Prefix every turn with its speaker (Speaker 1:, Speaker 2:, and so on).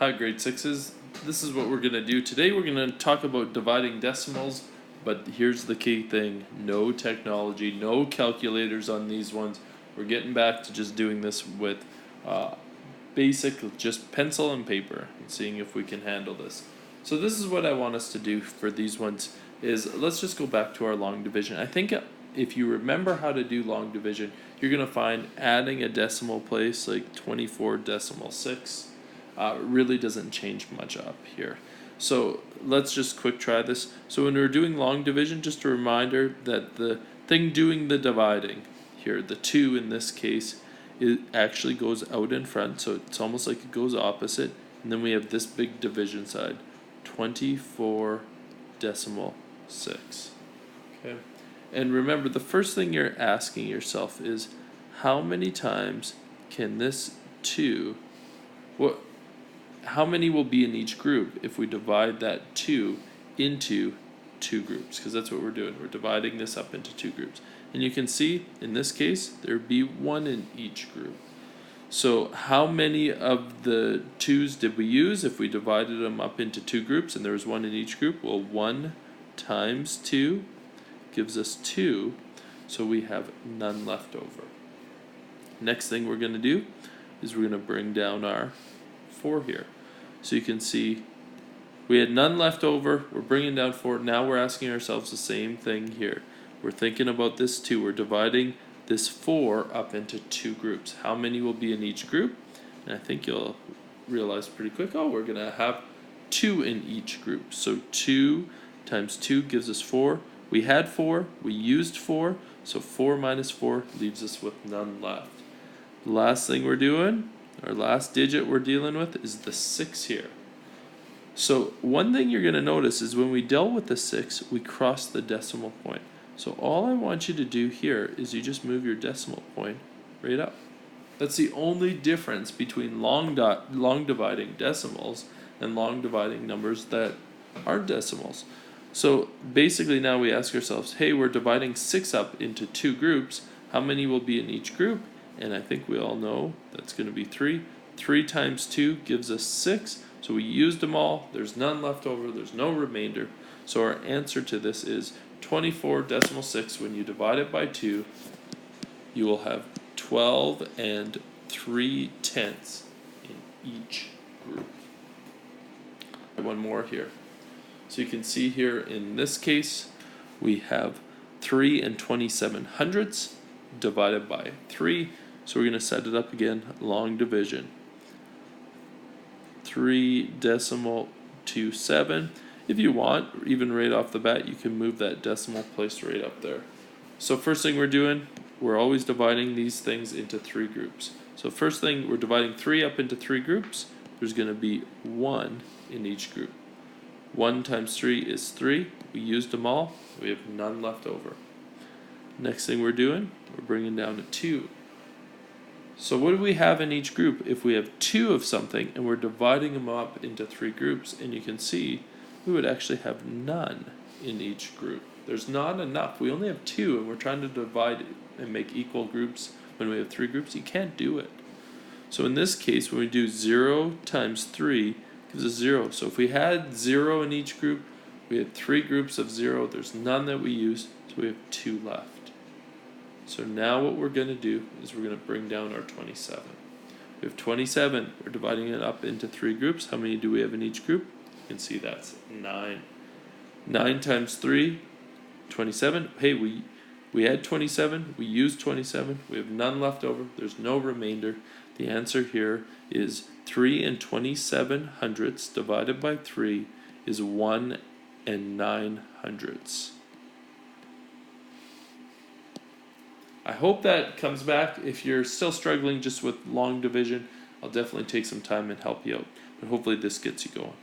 Speaker 1: Hi, grade 6s. This is what we're going to do. Today we're going to talk about dividing decimals, but here's the key thing. No technology, no calculators on these ones. We're getting back to just doing this with basic, just pencil and paper, and seeing if we can handle this. So this is what I want us to do for these ones, is let's just go back to our long division. I think if you remember how to do long division, you're going to find adding a decimal place like 24.6 really doesn't change much up here. So let's just quick try this. So when we're doing long division, just a reminder that the thing doing the dividing here, the 2 in this case, it actually goes out in front, so it's almost like it goes opposite. And then we have this big division side, 24.6. Okay. And remember, the first thing you're asking yourself is, how many times can this 2, how many will be in each group if we divide that 2 into 2 groups? Because that's what we're doing. We're dividing this up into 2 groups. And you can see, in this case, there would be 1 in each group. So how many of the 2's did we use if we divided them up into 2 groups and there was 1 in each group? Well, 1 times 2 gives us 2, so we have none left over. Next thing we're going to do is we're going to bring down our 4 here. So you can see we had none left over, we're bringing down 4, now we're asking ourselves the same thing here. We're thinking about this 2, we're dividing this 4 up into 2 groups. How many will be in each group? And I think you'll realize pretty quick, we're going to have 2 in each group. So 2 times 2 gives us 4. We had 4, we used 4, so 4 minus 4 leaves us with none left. The last thing we're doing, our last digit we're dealing with, is the 6 here. So one thing you're going to notice is when we dealt with the 6, we crossed the decimal point. So all I want you to do here is you just move your decimal point right up. That's the only difference between long dividing decimals and long dividing numbers that aren't decimals. So basically now we ask ourselves, hey, we're dividing 6 up into 2 groups. How many will be in each group? And I think we all know that's going to be 3. 3 times 2 gives us 6. So we used them all. There's none left over. There's no remainder. So our answer to this is 24.6. When you divide it by 2, you will have 12 3/10 in each group. One more here. So you can see here in this case, we have 3 27/100 divided by 3. So we're going to set it up again, long division. 3.27. If you want, even right off the bat, you can move that decimal place right up there. So first thing we're doing, we're always dividing these things into 3 groups. So first thing, we're dividing 3 up into 3 groups. There's going to be 1 in each group. 1 times 3 is 3. We used them all. We have none left over. Next thing we're doing, we're bringing down a 2. So what do we have in each group? If we have 2 of something and we're dividing them up into 3 groups, and you can see we would actually have none in each group. There's not enough. We only have 2 and we're trying to divide and make equal groups when we have 3 groups. You can't do it. So in this case, when we do 0 times 3 gives us 0. So if we had 0 in each group, we had 3 groups of 0. There's none that we used, so we have 2 left. So now what we're going to do is we're going to bring down our 27. We have 27. We're dividing it up into 3 groups. How many do we have in each group? You can see that's 9. 9 times 3, 27. Hey, we had 27. We used 27. We have none left over. There's no remainder. The answer here is 3 27/100 divided by 3 is 1 9/100. I hope that comes back. If you're still struggling just with long division, I'll definitely take some time and help you out. But hopefully this gets you going.